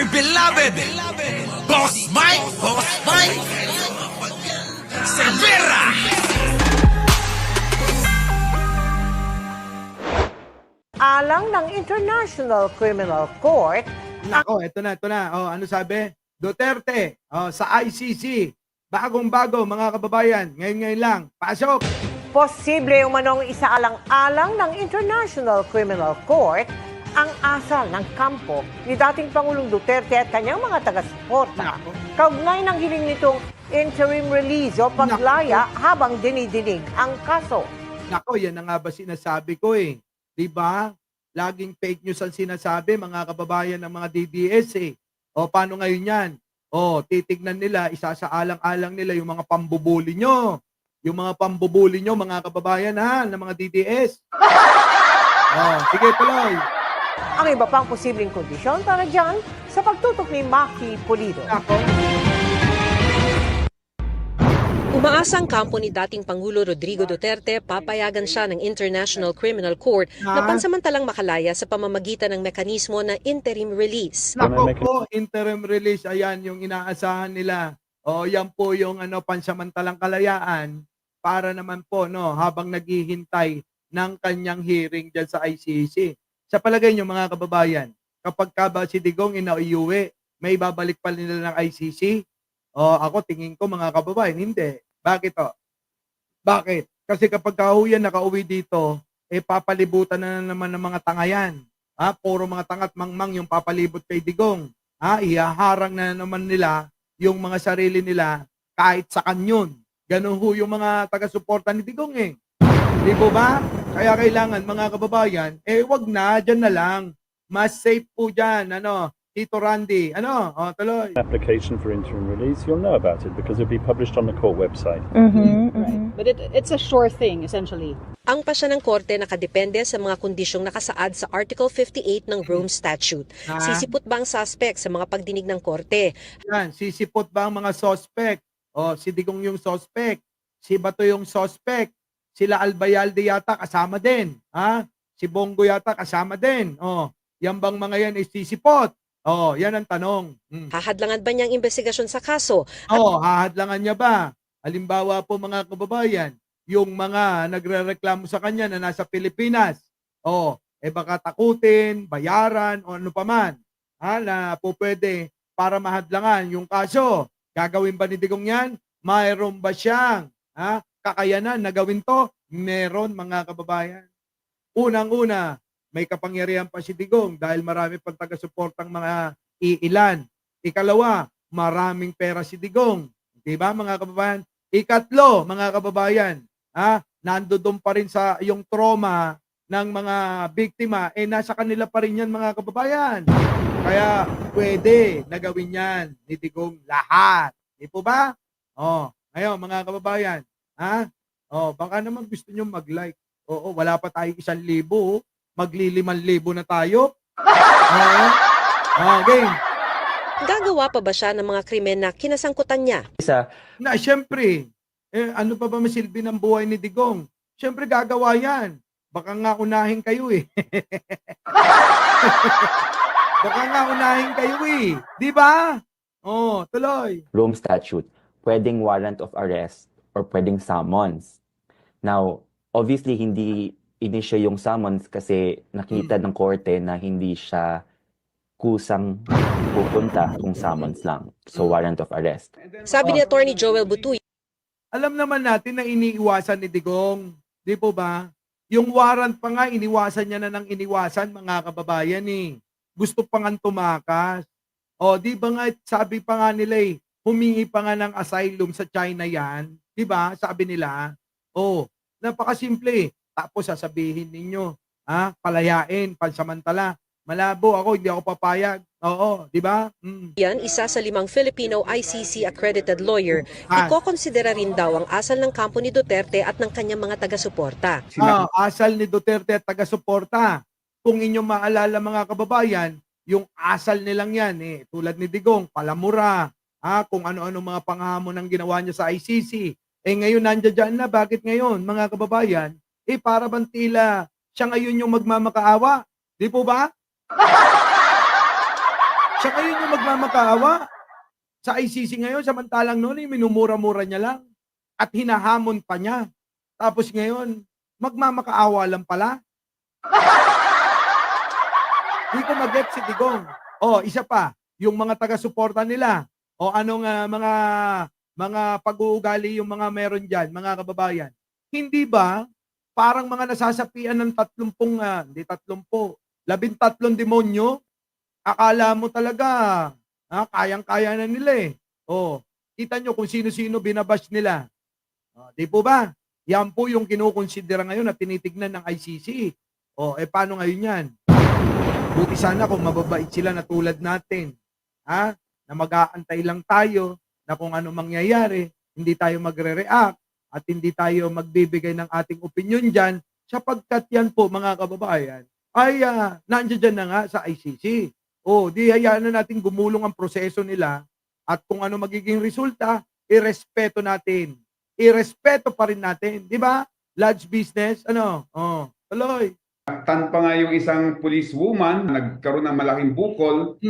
beloved Boss Mike Cervera. Alang ng International Criminal Court, Nako, ito na. Oh, ano sabi? Duterte, sa ICC. Bagong-bago, mga kababayan. Ngayon lang. Pasok! posible umanong isaalang-alang ng International Criminal Court ang asal ng kampo ni dating Pangulong Duterte at kanyang mga taga-suporta. Nako. Kaugnay ng hiling nitong interim release o paglaya habang dinidinig ang kaso. Nako, yan na nga ba sinasabi ko eh. Di ba? Laging fake news ang sinasabi, mga kababayan ng mga DDS eh. O, paano ngayon yan? O, titignan nila, isasaalang-alang nila yung mga pambubuli nyo. Yung mga pambubuli nyo, mga kababayan ha, ng mga DDS. O, sige, tuloy. Ang iba pang posibleng kondisyon para dyan sa pagtutok ni Maki Pulido. Nako. Umaasa ang kampo ni dating Pangulo Rodrigo Duterte, papayagan siya ng International Criminal Court na pansamantalang makalaya sa pamamagitan ng mekanismo na interim release. Nako po, interim release, ayan yung inaasahan nila. O, yan po yung pansamantalang kalayaan para naman po, no, habang naghihintay ng kanyang hearing dyan sa ICC. Sa palagay nyo, mga kababayan, kapag ka ba si Digong inauwi, may babalik pa nila ng ICC? O, ako tingin ko, mga kababayan, hindi. Bakit to? Bakit? Kasi kapag kahuyan nakauwi dito, papalibutan na naman ng mga tangayan. Puro mga tangat mangmang yung papalibot kay Digong. Ihaharang na naman nila yung mga sarili nila kahit sa kanyon. Ganun ho yung mga taga-suporta ni Digong eh. Di po ba? Kaya kailangan mga kababayan, wag na, dyan na lang. Mas safe po dyan, Tito Randy, tuloy. Application for interim release, you'll know about it because it'll be published on the court website. Right. But it's a sure thing, essentially. Ang pasya ng korte nakadepende sa mga kondisyong nakasaad sa Article 58 ng Rome Statute. Sisipot ba ang suspect sa mga pagdinig ng korte? Yan, sisipot ba ang mga suspect? Si Digong yung suspect. Si Bato yung suspect. Sila Albayalde yata kasama din. Si Bongo yata kasama din. Yan bang mga yan sisipot? Yan ang tanong. Hahadlangan ba niyang investigasyon sa kaso? Hahadlangan niya ba? Halimbawa po mga kababayan, yung mga nagrereklamo sa kanya na nasa Pilipinas, baka takutin, bayaran, o ano pa man, na po pwede para mahadlangan yung kaso. Gagawin ba ni Digong yan? Mayroon ba siyang kakayanan na gawin to? Meron, mga kababayan. Unang-una, may kapangyarihan pa si Digong dahil marami pang taga-suportang mga iilan. Ikalawa, maraming pera si Digong. Diba mga kababayan? Ikatlo, mga kababayan, nandoon pa rin sa yung trauma ng mga biktima, nasa kanila pa rin yan mga kababayan. Kaya pwede na gawin yan ni Digong lahat. Di po ba? Ngayon mga kababayan, baka naman gusto nyo mag-like. Wala pa tayo 1,000. Magli-5,000 na tayo. Game. Gagawa pa ba siya ng mga krimen na kinasangkutan niya? Na syempre, ano pa ba masilbi ng buhay ni Digong? Syempre gagawa yan. Baka nga unahin kayo eh. Baka nga unahin kayo eh. Di ba? Tuloy. Rome Statute, pwedeng warrant of arrest or pwedeng summons. Now, obviously, hindi inisyo yung summons kasi nakita ng korte na hindi siya kusang pupunta kung summons lang. So, warrant of arrest. Sabi ni Attorney Joel Butuy, Alam naman natin na iniiwasan ni Digong. Di po ba? Yung warrant pa nga, iniwasan niya na ng iniwasan, mga kababayan eh. Gusto pa nga tumakas. Di ba nga, sabi pa nga nila humingi pa nga ng asylum sa China yan. Di ba? Sabi nila. Napakasimple. Tapos sasabihin ninyo, palayain, pansamantala. Malabo ako, hindi ako papayag. Di ba? yan isa sa 5 Filipino ICC accredited lawyer, ikokonsidera rin daw ang asal ng kampo ni Duterte at ng kanyang mga taga-suporta. Asal ni Duterte at taga-suporta. Kung inyong maalala mga kababayan, yung asal nilang yan, tulad ni Digong, palamura, kung ano-ano mga panghamon ang ginawa niya sa ICC. Ngayon nandiyan na, bakit ngayon mga kababayan? Para bang tila siya ngayon yung magmamakaawa. Di po ba? Siya ngayon yung magmamakaawa sa ICC ngayon, samantalang noon minumura-mura niya lang at hinahamon pa niya. Tapos ngayon, magmamakaawa lang pala. Di ko mag-get si Digong. Isa pa, yung mga taga-suporta nila. Anong mga pag-uugali yung mga meron diyan, mga kababayan. Hindi ba parang mga nasasapian ng 13 demonyo? Akala mo talaga, kayang-kaya na nila eh. Kita nyo kung sino-sino binabash nila. Di po ba? Yan po yung kinukonsidera ngayon at tinitignan ng ICC. Paano ngayon yan? Buti sana kung mababait sila na tulad natin. Na mag-aantay lang tayo na kung ano mangyayari, hindi tayo magre-react at hindi tayo magbibigay ng ating opinion dyan sapagkat yan po mga kababayan ay nandiyan dyan na nga sa ICC. Di hayaan na natin gumulong ang proseso nila at kung ano magiging resulta, irespeto natin. Irespeto pa rin natin. Di ba? Large business, tuloy. Tan pa nga yung isang policewoman, nagkaroon ng malaking bukol.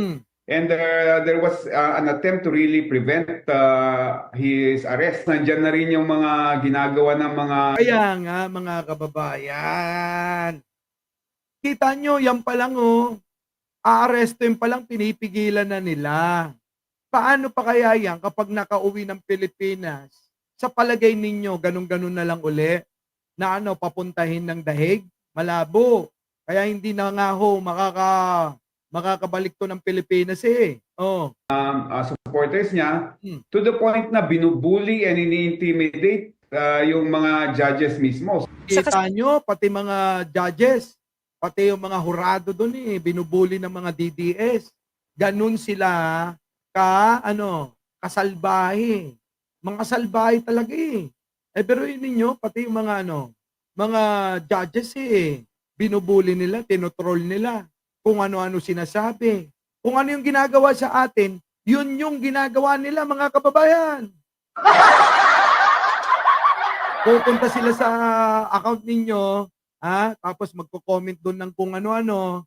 And there was an attempt to really prevent his arrest. Nandiyan na rin yung mga ginagawa ng mga... Kaya nga mga kababayan, kita nyo, yan pa lang aarestuin pa lang, pinipigilan na nila. Paano pa kaya yan kapag nakauwi ng Pilipinas? Sa palagay ninyo, ganun-ganun na lang uli na papuntahin ng dahig? Malabo. Kaya hindi na nga makakabalik to ng Pilipinas eh. Supporters niya to the point na binubuli and ini-intimidate yung mga judges mismo. Kita nyo, pati mga judges, pati yung mga hurado doon binubuli ng mga DDS. Ganun sila kasalbahe. Mga salbahe talaga eh. Pero yun ninyo, pati yung mga mga judges binubuli nila, tinotroll nila. Kung ano-ano sinasabi. Kung ano yung ginagawa sa atin, yun yung ginagawa nila mga kababayan. Pupunta sila sa account ninyo, tapos magko-comment doon ng kung ano-ano,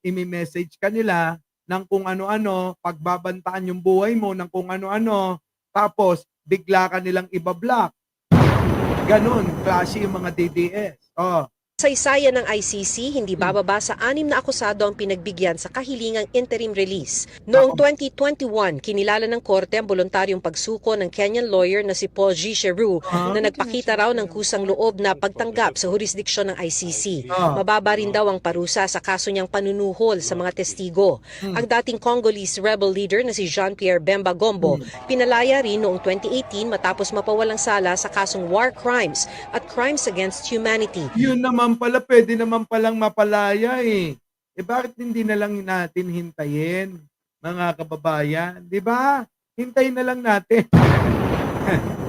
imi-message ka nila ng kung ano-ano, pagbabantaan yung buhay mo ng kung ano-ano, tapos bigla ka nilang ibablock. Ganon, klase yung mga DDS. Sa isaya ng ICC, hindi bababa sa 6 na akusado ang pinagbigyan sa kahilingang interim release. Noong 2021, kinilala ng korte ang voluntaryong pagsuko ng Kenyan lawyer na si Paul G. Cheru na nagpakita raw ng kusang loob na pagtanggap sa jurisdiksyon ng ICC. Mababa rin daw ang parusa sa kaso niyang panunuhol sa mga testigo. Ang dating Congolese rebel leader na si Jean-Pierre Bemba Gombo, pinalaya rin noong 2018 matapos mapawalang sala sa kasong war crimes at crimes against humanity. Yun naman pala, pwede naman palang mapalaya bakit hindi na lang natin hintayin, mga kababayan? Di ba? Hintayin na lang natin.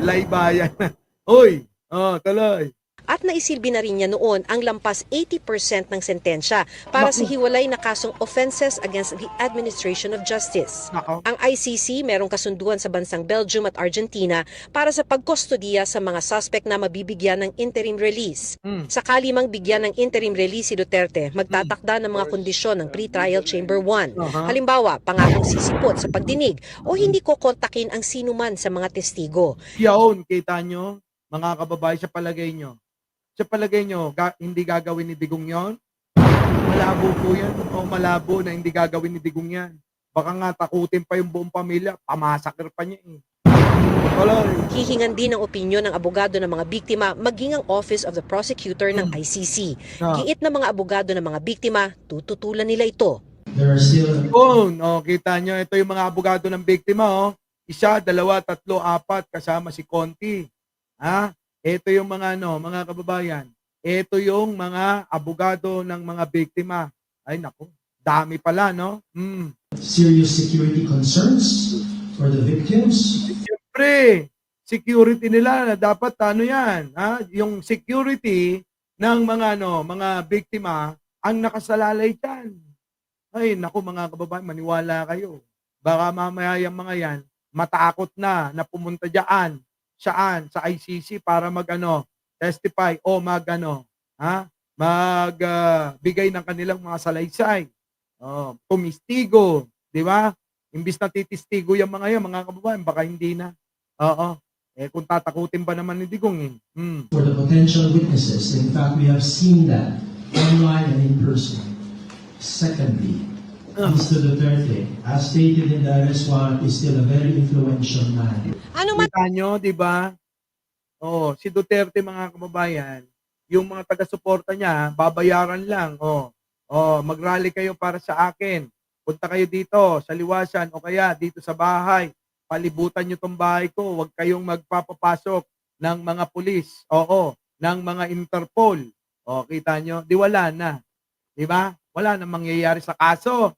Laybayan. Tuloy. At naisilbi na rin niya noon ang lampas 80% ng sentensya para sa hiwalay na kasong offenses against the administration of justice. Ang ICC merong kasunduan sa bansang Belgium at Argentina para sa pagkustodiya sa mga suspect na mabibigyan ng interim release. Sakali mang bigyan ng interim release si Duterte, magtatakda ng mga kondisyon ng pre-trial chamber 1. Halimbawa, pangakong sisipot sa pagdinig o hindi kokontakin ang sinuman sa mga testigo. Yun, kita nyo, mga kababayan, sa palagay nyo, hindi gagawin ni Digong yon? Malabo po yan. Malabo na hindi gagawin ni Digong yan. Baka nga takutin pa yung buong pamilya, pamasakir pa niya Hihingan din ang opinyon ng abogado ng mga biktima maging ang Office of the Prosecutor ng ICC. Giit ng mga abogado ng mga biktima, tututulan nila ito. Kita nyo, ito yung mga abogado ng biktima. 1, 2, 3, 4, kasama si Conti. Ito yung mga mga kababayan. Ito yung mga abogado ng mga biktima. Ay nako, dami pala, Serious security concerns for the victims. Siyempre, security nila na dapat yan, yung security ng mga biktima ang nakasalalay diyan. Ay nako mga kababayan, maniwala kayo. Baka mamaya yung mga yan matakot na pumunta diyan. Saan? Sa ICC para testify o magbigay ng kanilang mga salaysay. Tumistigo, Di ba? Imbis na titistigo yung mga yan, mga kababayan, baka hindi na. Oo. Eh kung tatakutin pa naman ni Digong eh. For the potential witnesses. In fact, we have seen that online and in person. Secondly, Mr. Duterte, as stated in the arrest warrant, is still a very influential man. Ano man Kita nyo, di ba? Oh, si Duterte, mga kababayan, yung mga taga-suporta niya, babayaran lang. Mag-rally kayo para sa akin. Punta kayo dito sa Liwasan o kaya dito sa bahay. Palibutan nyo tong bahay ko. Huwag kayong magpapapasok ng mga pulis. Ng mga Interpol. Kita nyo? Di wala na. Di ba? Wala na mangyayari sa kaso.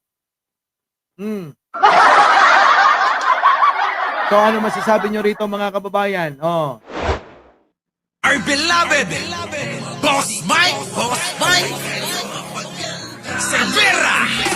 So ano masasabi nyo rito mga kababayan? Our beloved Boss Mike Cervera.